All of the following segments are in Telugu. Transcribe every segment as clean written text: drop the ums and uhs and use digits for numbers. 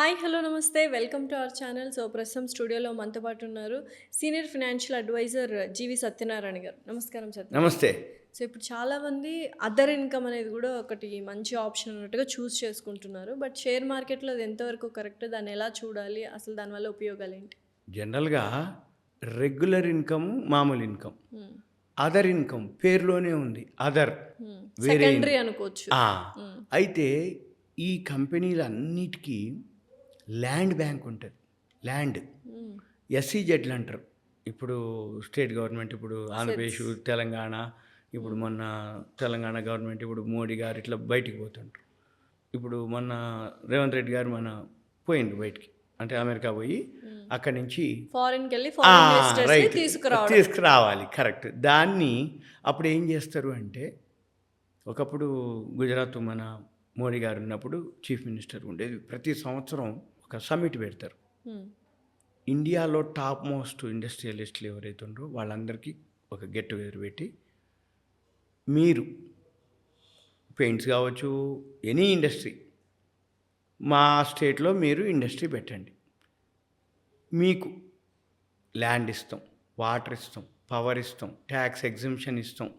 హాయ్ హలో నమస్తే welcome to our channel. So ప్రస్తుతం స్టూడియోలో మనతో పాటు ఉన్నారు సీనియర్ ఫైనాన్షియల్ అడ్వైజర్ జీవి సత్యనారాయణ గారు. నమస్కారం సత్యనారాయణ. నమస్తే. సో ఇప్పుడు చాలామంది అదర్ ఇన్కమ్ అనేది కూడా ఒకటి మంచి ఆప్షన్ అన్నట్టుగా చూస్ చేసుకుంటున్నారు. బట్ షేర్ మార్కెట్లో అది ఎంతవరకు కరెక్ట్, దాన్ని ఎలా చూడాలి, అసలు దానివల్ల ఉపయోగాలు ఏంటి? జనరల్‌గా రెగ్యులర్ ఇన్కమ్, మామూలు ఇన్కమ్. అదర్ ఇన్కమ్ పేరులోనే ఉంది. అదర్ వేరే సెకండరీ అనుకోవచ్చు. ఆ! అయితే ఈ కంపెనీలన్నిటికీ ల్యాండ్ బ్యాంక్ ఉంటుంది. ల్యాండ్ ఎస్ఈజెడ్లు అంటారు. ఇప్పుడు స్టేట్ గవర్నమెంట్, ఇప్పుడు ఆంధ్రప్రదేశ్, తెలంగాణ, ఇప్పుడు మొన్న తెలంగాణ గవర్నమెంట్, ఇప్పుడు మోడీ గారు ఇట్లా బయటికి పోతుంటారు. ఇప్పుడు మొన్న రేవంత్ రెడ్డి గారు పోయిండు బయటికి, అంటే అమెరికా పోయి అక్కడి నుంచి ఫారిన్కి వెళ్ళి ఫారిన్ ఇన్వెస్టర్స్ని తీసుకురావాలి. కరెక్ట్. దాన్ని అప్పుడు ఏం చేస్తారు అంటే, ఒకప్పుడు గుజరాత్ మన మోడీ గారు ఉన్నప్పుడు చీఫ్ మినిస్టర్ ఉండేది. ప్రతి సంవత్సరం ఒక సమ్మిట్ పెడతారు. ఇండియాలో టాప్ మోస్ట్ ఇండస్ట్రియలిస్టులు ఎవరైతే ఉన్నారో వాళ్ళందరికీ ఒక గెట్ టుగెదర్ పెట్టి, మీరు పెయింట్స్ కావచ్చు, ఎనీ ఇండస్ట్రీ, మా స్టేట్లో మీరు ఇండస్ట్రీ పెట్టండి, మీకు ల్యాండ్ ఇస్తాం, వాటర్ ఇస్తాం, పవర్ ఇస్తాం, ట్యాక్స్ ఎగ్జంప్షన్ ఇస్తాం,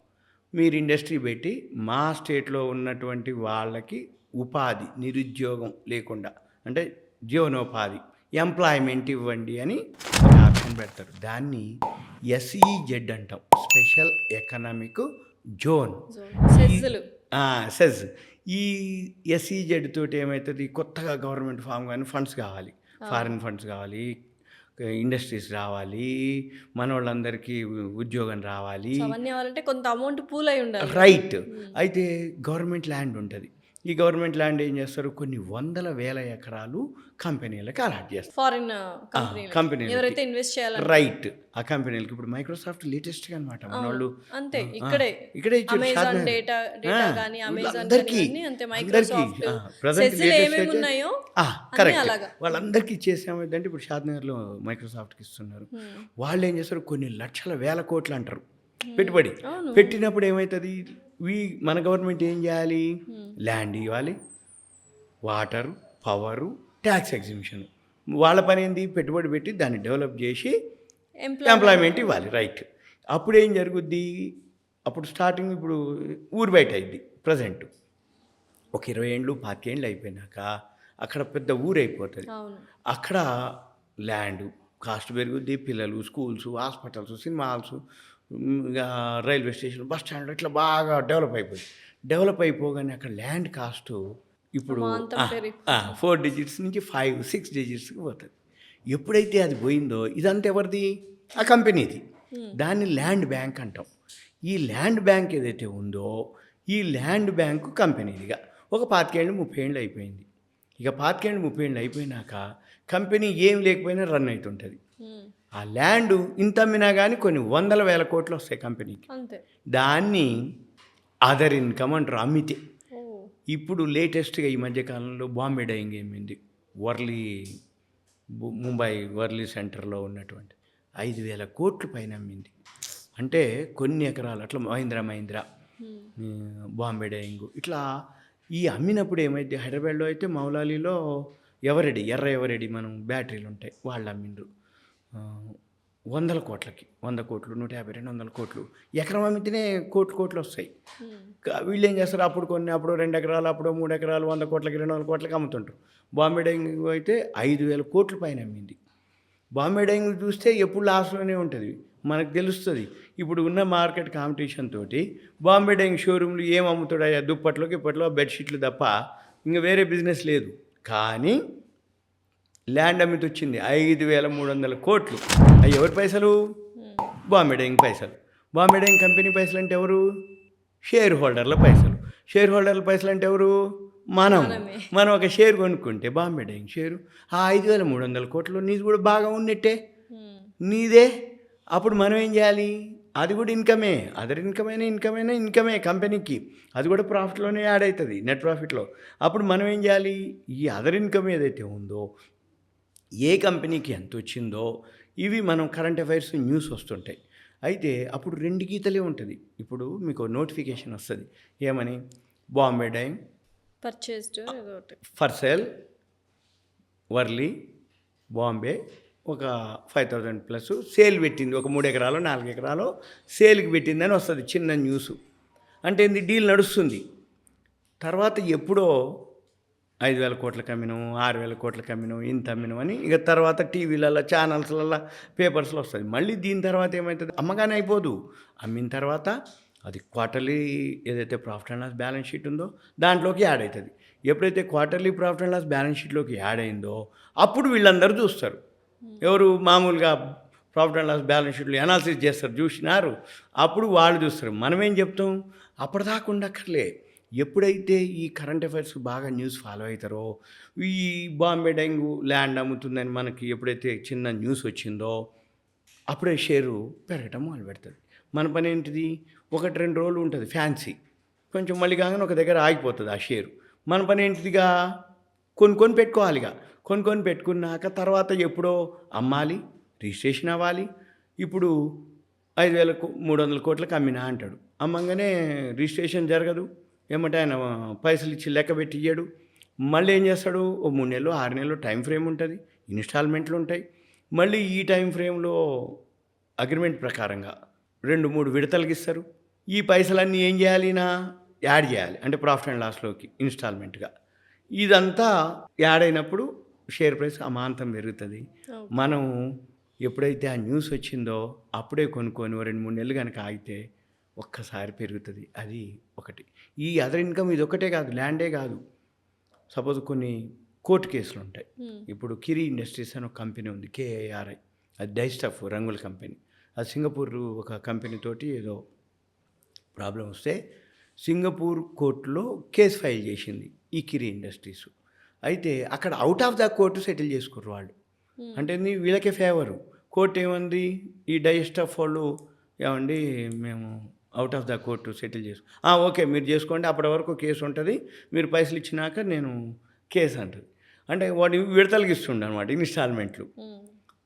మీరు ఇండస్ట్రీ పెట్టి మా స్టేట్లో ఉన్నటువంటి వాళ్ళకి ఉపాధి, నిరుద్యోగం లేకుండా, అంటే జీవనోపాధి, ఎంప్లాయ్మెంట్ ఇవ్వండి అని ఒక ఆప్షన్ పెడతారు. దాన్ని ఎస్ఈజెడ్ అంటాం, స్పెషల్ ఎకనామిక్ జోన్. సెజ్. ఈ ఎస్ఈజెడ్ తోటి ఏమవుతుంది, కొత్తగా గవర్నమెంట్ ఫామ్ కానీ ఫండ్స్ కావాలి, ఫారిన్ ఫండ్స్ కావాలి, ఇండస్ట్రీస్ రావాలి, మన వాళ్ళందరికీ ఉద్యోగం రావాలి, కొంత అమౌంట్ పూల్ అయి ఉండాలి. రైట్. అయితే గవర్నమెంట్ ల్యాండ్ ఉంటుంది. ఈ గవర్నమెంట్ ల్యాండ్ ఏం చేస్తారు, కొన్ని వందల వేల ఎకరాలు కంపెనీలకు అలాట్ చేస్తారు. ఫారిన్ కంపెనీలు ఎవరైతే ఇన్వెస్ట్ చేయాలి, రైట్. ఆ కంపెనీలకు ఇప్పుడు మైక్రోసాఫ్ట్ లేటెస్ట్గా అనమాట, మన వాళ్ళు అంతే ఇక్కడే ఇచ్చారు. కరెక్ట్. వాళ్ళందరికీ ఇచ్చేసేమైందంటే ఇప్పుడు షాద్నగర్లో మైక్రోసాఫ్ట్కి ఇస్తున్నారు. వాళ్ళు ఏం చేస్తారు, కొన్ని లక్షల వేల కోట్లు అంటారు పెట్టుబడి పెట్టినప్పుడు ఏమవుతుంది, మన గవర్నమెంట్ ఏం చేయాలి, ల్యాండ్ ఇవ్వాలి, వాటర్, పవరు, ట్యాక్స్ ఎగ్జిబిషన్. వాళ్ళ పని ఏంది, పెట్టుబడి పెట్టి దాన్ని డెవలప్ చేసి ఎంప్లాయ్మెంట్ ఇవ్వాలి. రైట్. అప్పుడు ఏం జరుగుద్ది, అప్పుడు స్టార్టింగ్ ఇప్పుడు ఊరు బయట అయింది. ప్రజెంట్ ఒక 20 ఏళ్ళు 25 ఏళ్ళు అయిపోయినాక అక్కడ పెద్ద ఊరు అయిపోతుంది. అక్కడ ల్యాండ్ కాస్ట్ పెరుగుద్ది, పిల్లలు, schools, hospitals, cinema halls, railway station, bus stand, ఇట్లా బాగా డెవలప్ అయిపోగానే అక్కడ ల్యాండ్ కాస్ట్ ఇప్పుడు 4 డిజిట్స్ నుంచి 5-6 డిజిట్స్కి పోతుంది. ఎప్పుడైతే అది పోయిందో ఇదంతా ఎవరిది, ఆ కంపెనీది. దాన్ని ల్యాండ్ బ్యాంక్ అంటాం. ఈ ల్యాండ్ బ్యాంక్ ఏదైతే ఉందో ఈ ల్యాండ్ బ్యాంకు కంపెనీదిగా ఒక 25 ఏళ్ళు 30 ఏళ్ళు అయిపోయింది. ఇక 25 ఏళ్ళు 30 ఏళ్ళు అయిపోయినాక కంపెనీ ఏం లేకపోయినా రన్ అవుతుంటుంది. ఆ ల్యాండ్ ఇంత అమ్మినా కానీ కొన్ని వందల వేల కోట్లు వస్తాయి కంపెనీకి. దాన్ని అదర్ ఇన్కమ్ అంటారు, అమ్మితే. ఇప్పుడు లేటెస్ట్గా ఈ మధ్యకాలంలో బాంబే డైయింగ్ ఏమైంది, ముంబై వర్లీ సెంటర్లో ఉన్నటువంటి 5,000 కోట్ల పైన అమ్మింది. అంటే కొన్ని ఎకరాలు అట్లా మహీంద్రా, బాంబే డైయింగ్ ఇట్లా ఈ అమ్మినప్పుడు ఏమైంది, హైదరాబాద్లో అయితే మౌలాలీలో ఎర్ర ఎవరెడి మనం బ్యాటరీలు ఉంటాయి, వాళ్ళు అమ్మిండ్రు 100 కోట్లకి, 100 కోట్లు, 150, 200 కోట్లు. ఎకరం అమ్మితేనే కోట్లు వస్తాయి. వీళ్ళు ఏం చేస్తారు, అప్పుడు 2 ఎకరాలు, అప్పుడు 3 ఎకరాలు 100 కోట్లకి 200 కోట్లకి అమ్ముతుంటారు. బాంబే డైయింగ్ అయితే 5,000 కోట్ల పైన అమ్మింది. బాంబే డైయింగ్ చూస్తే ఎప్పుడు లాస్లోనే ఉంటుంది, మనకు తెలుస్తుంది. ఇప్పుడు ఉన్న మార్కెట్ కాంపిటీషన్ తోటి బాంబే డైయింగ్ షోరూమ్లు ఏం అమ్ముతాడు, దుప్పట్లోకి ఇప్పట్లో బెడ్షీట్లు తప్ప ఇంకా వేరే బిజినెస్ లేదు. కానీ ల్యాండ్ అమ్మితే వచ్చింది 5,300 కోట్లు. అవి ఎవరి పైసలు, బాంబే డైయింగ్ పైసలు. బాంబే డైయింగ్ కంపెనీ పైసలు అంటే ఎవరు, షేర్ హోల్డర్ల పైసలు అంటే ఎవరు, మనం ఒక షేర్ కొనుక్కుంటే బాంబే డైయింగ్ షేరు, ఆ 5,300 కోట్లు నీది కూడా బాగా ఉన్నట్టే, నీదే. అప్పుడు మనం ఏం చేయాలి, అది కూడా ఇన్కమే, అదర్ ఇన్కమే కంపెనీకి, అది కూడా ప్రాఫిట్లోనే యాడ్ అవుతుంది, నెట్ ప్రాఫిట్లో. అప్పుడు మనం ఏం చేయాలి, ఈ అదర్ ఇన్కమ్ ఏదైతే ఉందో, ఏ కంపెనీకి ఎంత వచ్చిందో, ఇవి మనం కరెంట్ అఫైర్స్ న్యూస్ వస్తుంటాయి. అయితే అప్పుడు 2 గీతలే ఉంటుంది. ఇప్పుడు మీకు నోటిఫికేషన్ వస్తుంది, ఏమని, Bombay Dyeing purchased for sale Worli, Bombay ఒక 5,000 ప్లస్ సేల్ పెట్టింది. ఒక 3 ఎకరాలు 4 ఎకరాలు సేల్కి పెట్టిందని వస్తుంది చిన్న న్యూస్. అంటే ఏంది, డీల్ నడుస్తుంది. తర్వాత ఎప్పుడో 5,000 కోట్లకు అమ్మినాం, 6,000 కోట్లకు అమ్మినాం, ఇంత అమ్మినాం అని ఇక తర్వాత టీవీలలో, ఛానల్స్లలో, పేపర్స్లో వస్తుంది. మళ్ళీ దీని తర్వాత ఏమవుతుంది, అమ్మగానే అయిపోదు. అమ్మిన తర్వాత అది క్వార్టర్లీ ఏదైతే profit and loss balance sheet ఉందో దాంట్లోకి యాడ్ అవుతుంది. ఎప్పుడైతే quarterly profit and loss balance షీట్లోకి యాడ్ అయిందో అప్పుడు వీళ్ళందరూ చూస్తారు. ఎవరు మామూలుగా ప్రాఫిట్ అండ్ లాస్ బ్యాలెన్స్ షీట్లు అనాలిసిస్ చేస్తారు, చూసినారు, అప్పుడు వాళ్ళు చూస్తారు. మనం ఏం చెప్తాం, అప్పటిదాకా ఉండక్కర్లే. ఎప్పుడైతే ఈ కరెంట్ అఫైర్స్ బాగా న్యూస్ ఫాలో అవుతారో, ఈ బాంబే డెంగు ల్యాండ్ అమ్ముతుందని మనకి ఎప్పుడైతే చిన్న న్యూస్ వచ్చిందో అప్పుడే షేరు పెరగటం మొదలు పెడుతుంది. మన పని ఏంటిది, 1-2 రోజులు ఉంటుంది ఫ్యాన్సీ, కొంచెం మళ్ళీ కాగానే ఒక దగ్గర ఆగిపోతుంది ఆ షేరు. మన పని ఏంటిదిగా, కొనుక్కొని పెట్టుకోవాలిగా. కొనుక్కొని పెట్టుకున్నాక తర్వాత ఎప్పుడో అమ్మాలి, రిజిస్ట్రేషన్ అవ్వాలి. ఇప్పుడు 5,300 కోట్లకు అమ్మినా అంటాడు, అమ్మంగానే రిజిస్ట్రేషన్ జరగదు. ఏమంటే ఆయన పైసలు ఇచ్చి లెక్క పెట్టి ఇయ్యడు. మళ్ళీ ఏం చేస్తాడు, ఓ 3 నెలలు 6 నెలలు టైం ఫ్రేమ్ ఉంటుంది, ఇన్స్టాల్మెంట్లు ఉంటాయి. మళ్ళీ ఈ టైం ఫ్రేమ్లో అగ్రిమెంట్ ప్రకారంగా 2-3 విడతలకి ఇస్తారు. ఈ పైసలన్నీ ఏం చేయాలి, యాడ్ చేయాలి, అంటే ప్రాఫిట్ అండ్ లాస్లోకి ఇన్స్టాల్మెంట్గా. ఇదంతా యాడ్ అయినప్పుడు షేర్ ప్రైస్ అమాంతం పెరుగుతుంది. మనం ఎప్పుడైతే ఆ న్యూస్ వచ్చిందో అప్పుడే కొనుక్కొని 2-3 నెలలు కనుక ఆగితే ఒక్కసారి పెరుగుతుంది. అది ఒకటి. ఈ అదర్ ఇన్కమ్ ఇది ఒకటే కాదు, ల్యాండే కాదు. సపోజ్ కొన్ని కోర్టు కేసులు ఉంటాయి. ఇప్పుడు కిరీ ఇండస్ట్రీస్ అని ఒక కంపెనీ ఉంది, KIRI, అది డైస్టఫ్ రంగుల కంపెనీ. అది సింగపూర్ ఒక కంపెనీ తోటి ఏదో ప్రాబ్లం వస్తే సింగపూర్ కోర్టులో కేసు ఫైల్ చేసింది ఈ కిరీ ఇండస్ట్రీస్. అయితే అక్కడ out of the court settle చేసుకుర్రు వాళ్ళు. అంటే వీళ్ళకే ఫేవరు. కోర్టు ఏమంది, ఈ డైస్టఫ్ వాళ్ళు ఏమండి మేము out of the court settle okay మీరు చేసుకోండి, అప్పటి వరకు కేసు ఉంటుంది, మీరు పైసలు ఇచ్చినాక నేను కేసు అంటుంది. అంటే వాడు విడతలకి ఇస్తుండే అనమాట ఇన్స్టాల్మెంట్లు.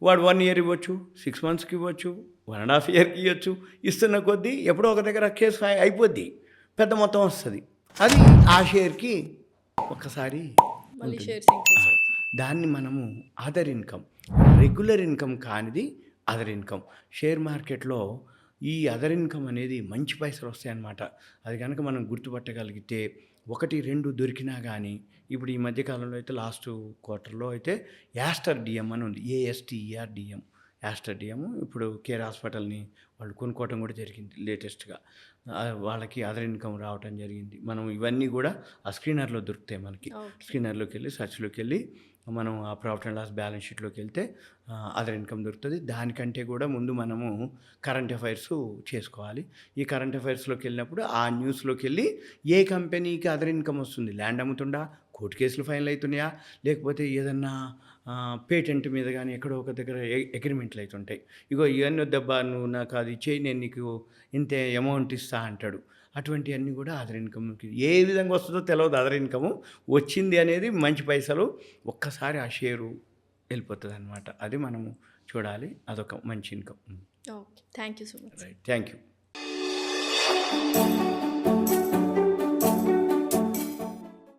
వాడు 1 ఇయర్ ఇవ్వచ్చు, 6 మంత్స్కి ఇవ్వచ్చు, 1.5 ఇయర్కి ఇవ్వచ్చు. ఇస్తున్న కొద్దీ ఎప్పుడో ఒక దగ్గర కేసు అయిపోద్ది, పెద్ద మొత్తం వస్తుంది. అది ఆ షేర్కి ఒక్కసారి దాన్ని మనము అదర్ ఇన్కమ్, రెగ్యులర్ ఇన్కమ్ కానిది అదర్ ఇన్కమ్. షేర్ మార్కెట్లో ఈ అదర్ ఇన్కమ్ అనేది మంచి పైసలు వస్తాయన్నమాట. అది కనుక మనం గుర్తుపట్టగలిగితే 1-2 దొరికినా కానీ, ఇప్పుడు ఈ మధ్యకాలంలో అయితే లాస్ట్ క్వార్టర్లో అయితే యాస్టర్ డిఎం అని ఉంది, ASTERDM, యాస్టర్ డిఎం. ఇప్పుడు కేర్ హాస్పిటల్ని వాళ్ళు కొనుక్కోవటం కూడా జరిగింది లేటెస్ట్గా. వాళ్ళకి అదర్ ఇన్కమ్ రావటం జరిగింది. మనం ఇవన్నీ కూడా ఆ స్క్రీనర్లో దొరుకుతాయి మనకి. స్క్రీనర్లోకి వెళ్ళి సర్చ్లోకి వెళ్ళి మనం ఆ ప్రాఫిట్ అండ్ లాస్ బ్యాలెన్స్ షీట్లోకి వెళ్తే అదర్ ఇన్కమ్ దొరుకుతుంది. దానికంటే కూడా ముందు మనము కరెంట్ అఫైర్స్ చేసుకోవాలి. ఈ కరెంట్ అఫైర్స్లోకి వెళ్ళినప్పుడు ఆ న్యూస్లోకి వెళ్ళి ఏ కంపెనీకి అదర్ ఇన్కమ్ వస్తుంది, ల్యాండ్ అమ్ముతుందా, కోర్టు కేసులు ఫైనల్ అవుతున్నాయా, లేకపోతే ఏదన్నా పేటెంట్ మీద కానీ ఎక్కడో ఒక దగ్గర అగ్రిమెంట్లు అవుతుంటాయి. ఇగో ఇవన్నీ వద్దబ్బా, నువ్వు నాకు అది చేయి, నేను నీకు ఇంత అమౌంట్ ఇస్తా అంటాడు. అటువంటివన్నీ కూడా అదర్ ఇన్కమ్కి ఏ విధంగా వస్తుందో తెలియదు. అదర్ ఇన్కము వచ్చింది అనేది మంచి పైసలు, ఒక్కసారి ఆ షేరు వెళ్ళిపోతుంది అనమాట. అది మనము చూడాలి, అదొక మంచి income. Okay, thank you so much. Right, thank you.